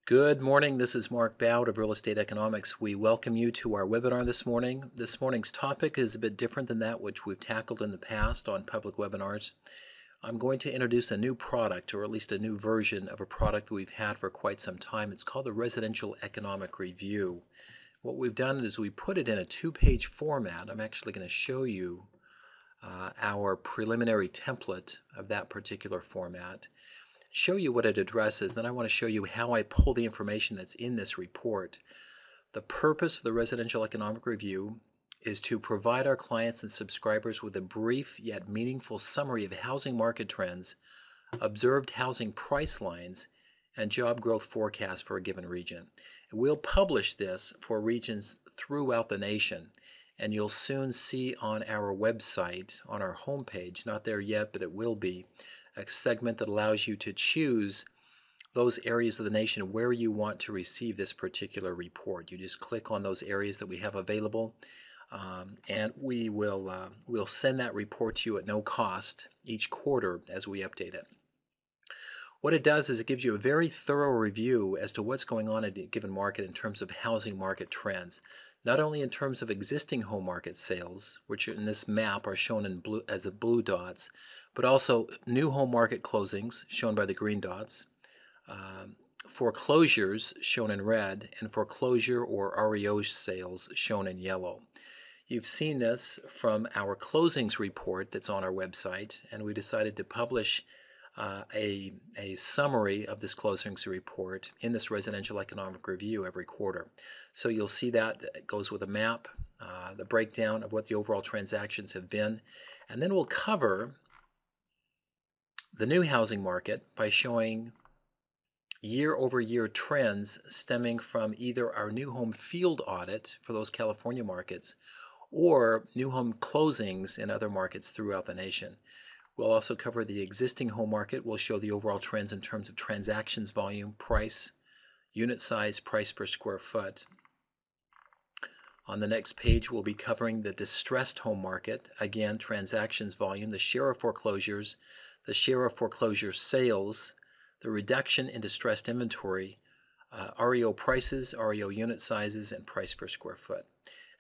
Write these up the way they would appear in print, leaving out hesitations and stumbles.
Good morning. This is Mark Bowd of Real Estate Economics. We welcome you to our webinar this morning. This morning's topic is a bit different than that which we've tackled in the past on public webinars. I'm going to introduce a new product, or at least a new version of a product that we've had for quite some time. It's called the Residential Economic Review. What we've done is we put it in a two-page format. I'm actually going to show you our preliminary template of that particular format, show you what it addresses, then I want to show you how I pull the information that's in this report. The purpose of the Residential Economic Review is to provide our clients and subscribers with a brief yet meaningful summary of housing market trends, observed housing price lines, and job growth forecasts for a given region. And we'll publish this for regions throughout the nation, and you'll soon see on our website, on our homepage, not there yet, but it will be, a segment that allows you to choose those areas of the nation where you want to receive this particular report. You just click on those areas that we have available, and we'll send that report to you at no cost each quarter as we update it. What it does is it gives you a very thorough review as to what's going on in a given market in terms of housing market trends, not only in terms of existing home market sales, which in this map are shown in blue as the blue dots, but also new home market closings shown by the green dots, foreclosures shown in red, and foreclosure or REO sales shown in yellow. You've seen this from our closings report that's on our website, and we decided to publish a summary of this closings report in this Residential Economic Review every quarter. So you'll see that it goes with a map, the breakdown of what the overall transactions have been, and then we'll cover the new housing market by showing year-over-year trends stemming from either our new home field audit for those California markets or new home closings in other markets throughout the nation. We'll also cover the existing home market. We'll show the overall trends in terms of transactions volume, price, unit size, price per square foot. On the next page, we'll be covering the distressed home market. Again, transactions volume, the share of foreclosures, the share of foreclosure sales, the reduction in distressed inventory, REO prices, REO unit sizes, and price per square foot.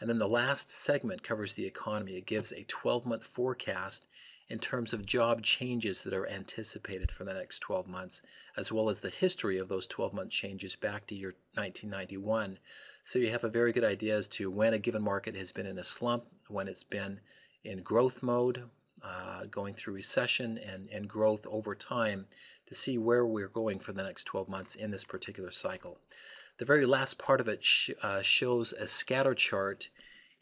And then the last segment covers the economy. It gives a 12-month forecast in terms of job changes that are anticipated for the next 12 months, as well as the history of those 12-month changes back to year 1991. So you have a very good idea as to when a given market has been in a slump, when it's been in growth mode, going through recession and growth over time, to see where we're going for the next 12 months in this particular cycle. The very last part of it shows a scatter chart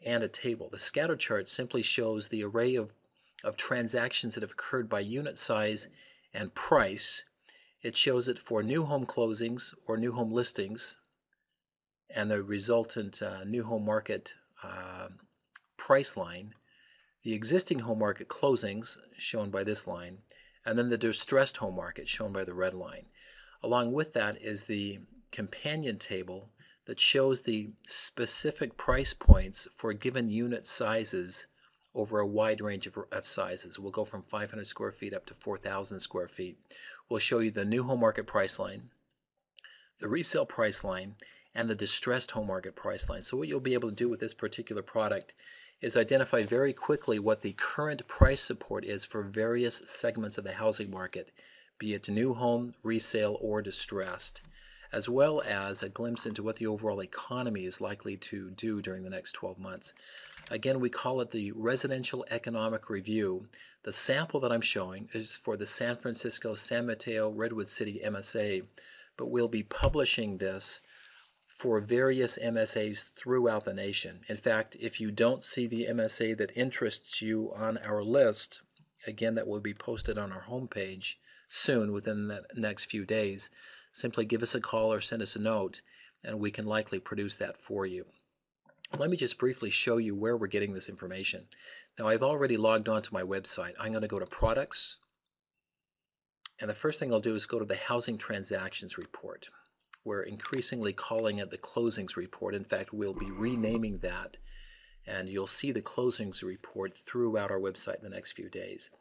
and a table. The scatter chart simply shows the array of transactions that have occurred by unit size and price. It shows it for new home closings or new home listings and the resultant new home market price line, the existing home market closings shown by this line, and then the distressed home market shown by the red line. Along with that is the companion table that shows the specific price points for given unit sizes over a wide range of sizes. We'll go from 500 square feet up to 4,000 square feet. We'll show you the new home market price line, the resale price line, and the distressed home market price line. So what you'll be able to do with this particular product is identify very quickly what the current price support is for various segments of the housing market, be it new home, resale, or distressed, as well as a glimpse into what the overall economy is likely to do during the next 12 months. Again, we call it the Residential Economic Review. The sample that I'm showing is for the San Francisco, San Mateo, Redwood City MSA, but we'll be publishing this for various MSAs throughout the nation. In fact, if you don't see the MSA that interests you on our list, again, that will be posted on our homepage soon within the next few days, simply give us a call or send us a note, and we can likely produce that for you. Let me just briefly show you where we're getting this information. Now, I've already logged on to my website. I'm going to go to Products, and the first thing I'll do is go to the Housing Transactions Report. We're increasingly calling it the Closings Report. In fact, we'll be renaming that, and you'll see the Closings Report throughout our website in the next few days.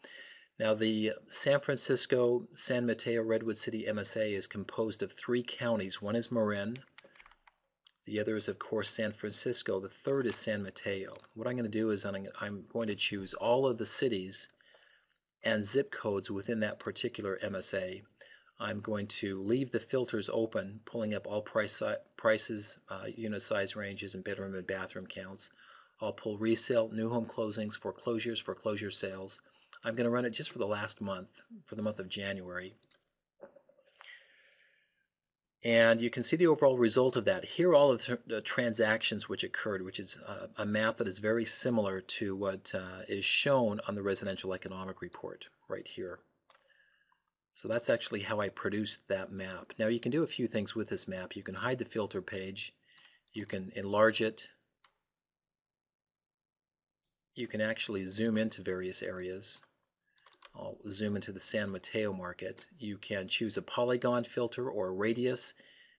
Now, the San Francisco, San Mateo, Redwood City MSA is composed of 3 counties. One is Marin. The other is, of course, San Francisco. The third is San Mateo. What I'm going to do is I'm going to choose all of the cities and zip codes within that particular MSA. I'm going to leave the filters open, pulling up all prices, unit size ranges, and bedroom and bathroom counts. I'll pull resale, new home closings, foreclosures, foreclosure sales. I'm going to run it just for the last month, for the month of January. And you can see the overall result of that. Here are all of the transactions which occurred, which is a map that is very similar to what is shown on the residential economic report right here. So that's actually how I produced that map. Now you can do a few things with this map. You can hide the filter page. You can enlarge it. You can actually zoom into various areas. I'll zoom into the San Mateo market. You can choose a polygon filter or a radius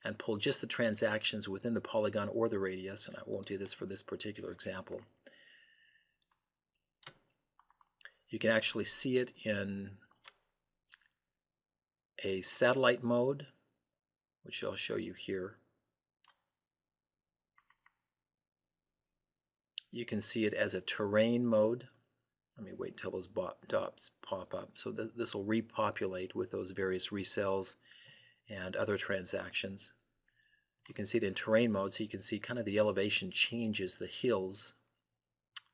and pull just the transactions within the polygon or the radius, and I won't do this for this particular example. You can actually see it in a satellite mode, which I'll show you here. You can see it as a terrain mode. Let me wait until those dots pop up. So this will repopulate with those various resales and other transactions. You can see it in terrain mode, so you can see kind of the elevation changes, the hills,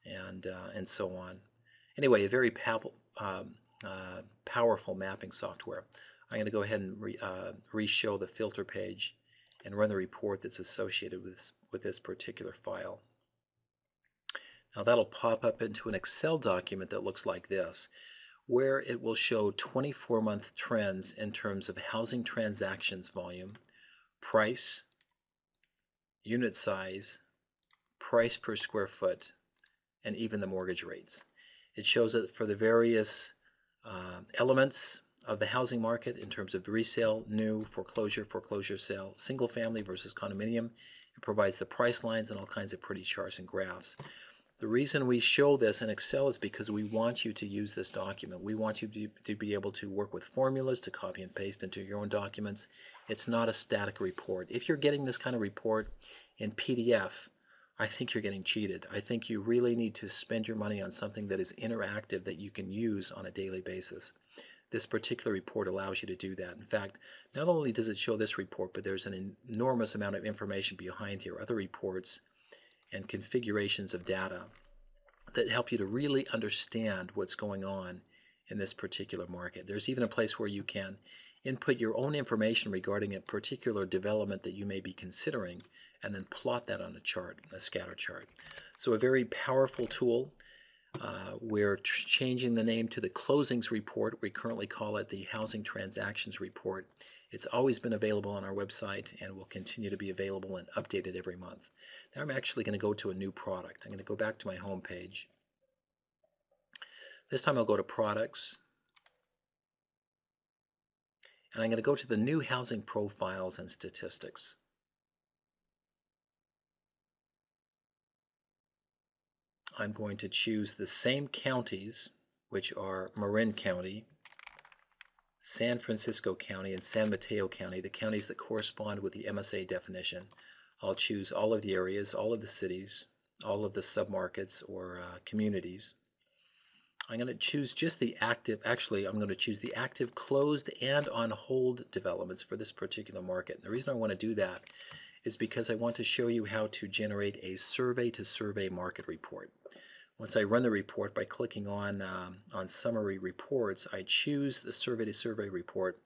and so on. Anyway, a very powerful mapping software. I'm going to go ahead and re-show the filter page and run the report that's associated with this particular file. Now that'll pop up into an Excel document that looks like this, where it will show 24-month trends in terms of housing transactions volume, price, unit size, price per square foot, and even the mortgage rates. It shows it for the various elements of the housing market in terms of resale, new, foreclosure, foreclosure sale, single family versus condominium. It provides the price lines and all kinds of pretty charts and graphs. The reason we show this in Excel is because we want you to use this document. We want you to be able to work with formulas to copy and paste into your own documents. It's not a static report. If you're getting this kind of report in PDF, I think you're getting cheated. I think you really need to spend your money on something that is interactive that you can use on a daily basis. This particular report allows you to do that. In fact, not only does it show this report, but there's an enormous amount of information behind here, other reports and configurations of data that help you to really understand what's going on in this particular market. There's even a place where you can input your own information regarding a particular development that you may be considering and then plot that on a chart, a scatter chart. So a very powerful tool. We're changing the name to the Closings Report. We currently call it the Housing Transactions Report. It's always been available on our website and will continue to be available and updated every month. Now I'm actually going to go to a new product. I'm going to go back to my home page. This time I'll go to Products. And I'm going to go to the New Housing Profiles and Statistics. I'm going to choose the same counties, which are Marin County, San Francisco County, and San Mateo County, the counties that correspond with the MSA definition. I'll choose all of the areas, all of the cities, all of the submarkets or communities. I'm going to choose just the active, actually I'm going to choose the active, closed, and on hold developments for this particular market. And the reason I want to do that is because I want to show you how to generate a survey-to-survey market report. Once I run the report by clicking on Summary Reports, I choose the survey-to-survey report.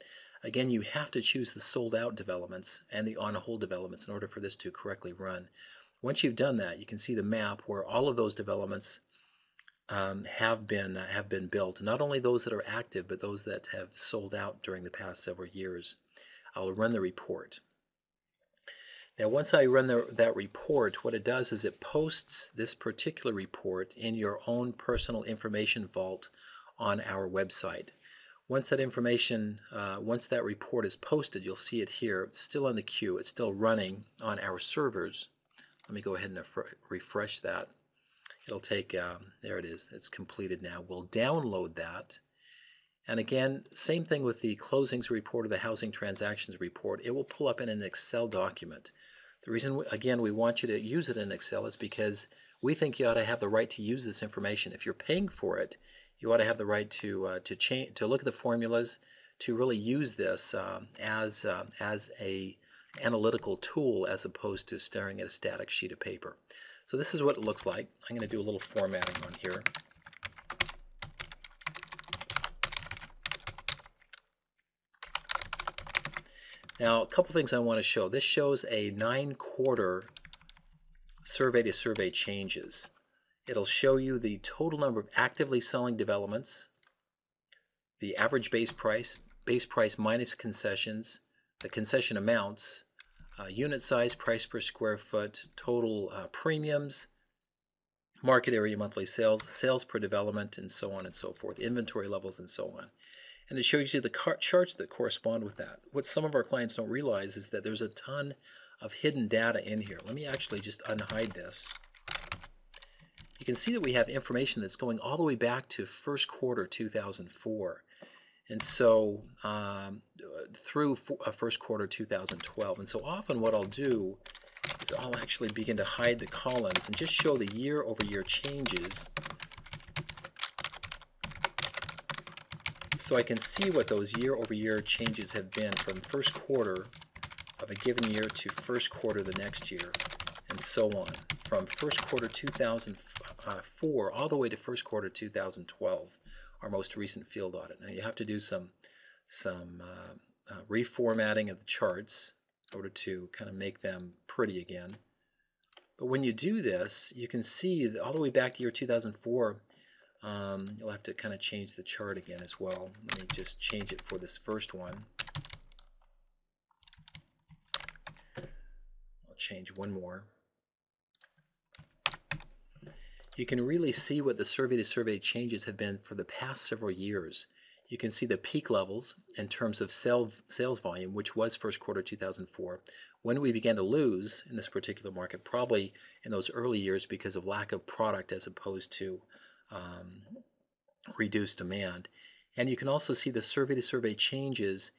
Again, you have to choose the sold-out developments and the on-hold developments in order for this to correctly run. Once you've done that, you can see the map where all of those developments have been built. Not only those that are active, but those that have sold out during the past several years. I'll run the report. Now once I run that report, what it does is it posts this particular report in your own personal information vault on our website. Once that information, once that report is posted, you'll see it here. It's still on the queue. It's still running on our servers. Let me go ahead and refresh that. It'll take, there it is. It's completed now. We'll download that And again, same thing with the closings report or the housing transactions report. It will pull up in an Excel document. The reason, again, we want you to use it in Excel is because we think you ought to have the right to use this information. If you're paying for it, you ought to have the right to look at the formulas, to really use this as a analytical tool as opposed to staring at a static sheet of paper. So this is what it looks like. I'm going to do a little formatting on here. Now, a couple things I want to show. This shows a 9-quarter survey to survey changes. It'll show you the total number of actively selling developments, the average base price minus concessions, the concession amounts, unit size, price per square foot, total premiums, market area monthly sales, sales per development, and so on and so forth, inventory levels and so on. And it shows you the charts that correspond with that. What some of our clients don't realize is that there's a ton of hidden data in here. Let me actually just unhide this. You can see that we have information that's going all the way back to first quarter 2004. And so through first quarter 2012. And so often what I'll do is I'll actually begin to hide the columns and just show the year-over-year changes so I can see what those year-over-year changes have been from first quarter of a given year to first quarter the next year, and so on, from first quarter 2004 all the way to first quarter 2012, our most recent field audit. Now you have to do some reformatting of the charts in order to kind of make them pretty again. But when you do this, you can see that all the way back to year 2004, you'll have to kind of change the chart again as well. Let me just change it for this first one. I'll change one more. You can really see what the survey-to-survey changes have been for the past several years. You can see the peak levels in terms of sales volume, which was first quarter 2004, when we began to lose in this particular market, probably in those early years because of lack of product as opposed to reduced demand. And you can also see the survey-to-survey changes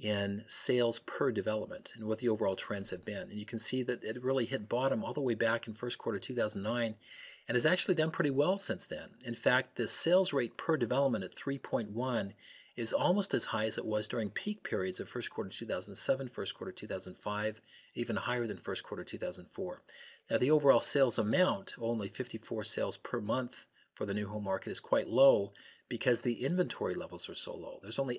in sales per development and what the overall trends have been. And you can see that it really hit bottom all the way back in first quarter 2009 and has actually done pretty well since then. In fact, the sales rate per development at 3.1 is almost as high as it was during peak periods of first quarter 2007, first quarter 2005, even higher than first quarter 2004. Now the overall sales amount, only 54 sales per month for the new home market, is quite low because the inventory levels are so low. There's only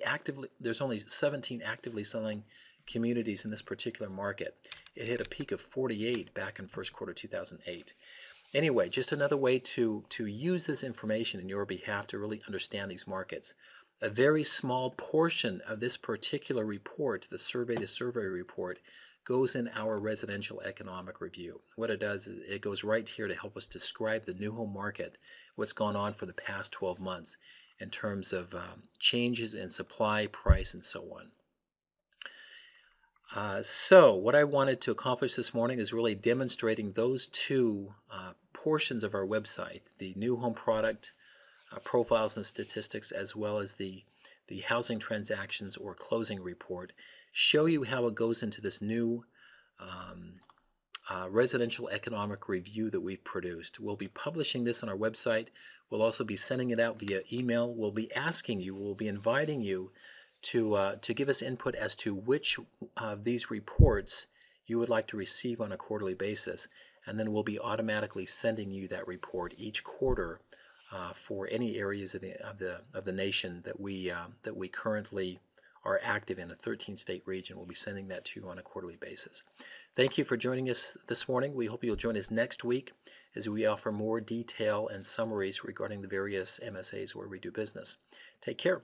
17 actively selling communities in this particular market. It hit a peak of 48 back in first quarter 2008. Anyway, just another way to use this information in your behalf to really understand these markets. A very small portion of this particular report, the survey-to-survey report, goes in our residential economic review. What it does is it goes right here to help us describe the new home market, what's gone on for the past 12 months in terms of changes in supply, price, and so on. So what I wanted to accomplish this morning is really demonstrating those two portions of our website, the new home product profiles and statistics, as well as the housing transactions or closing report, show you how it goes into this new residential economic review that we've produced. We'll be publishing this on our website. We'll also be sending it out via email. We'll be inviting you to give us input as to which of these reports you would like to receive on a quarterly basis, and then we'll be automatically sending you that report each quarter for any areas of the nation that we currently are active in, a 13-state region. We'll be sending that to you on a quarterly basis. Thank you for joining us this morning. We hope you'll join us next week as we offer more detail and summaries regarding the various MSAs where we do business. Take care.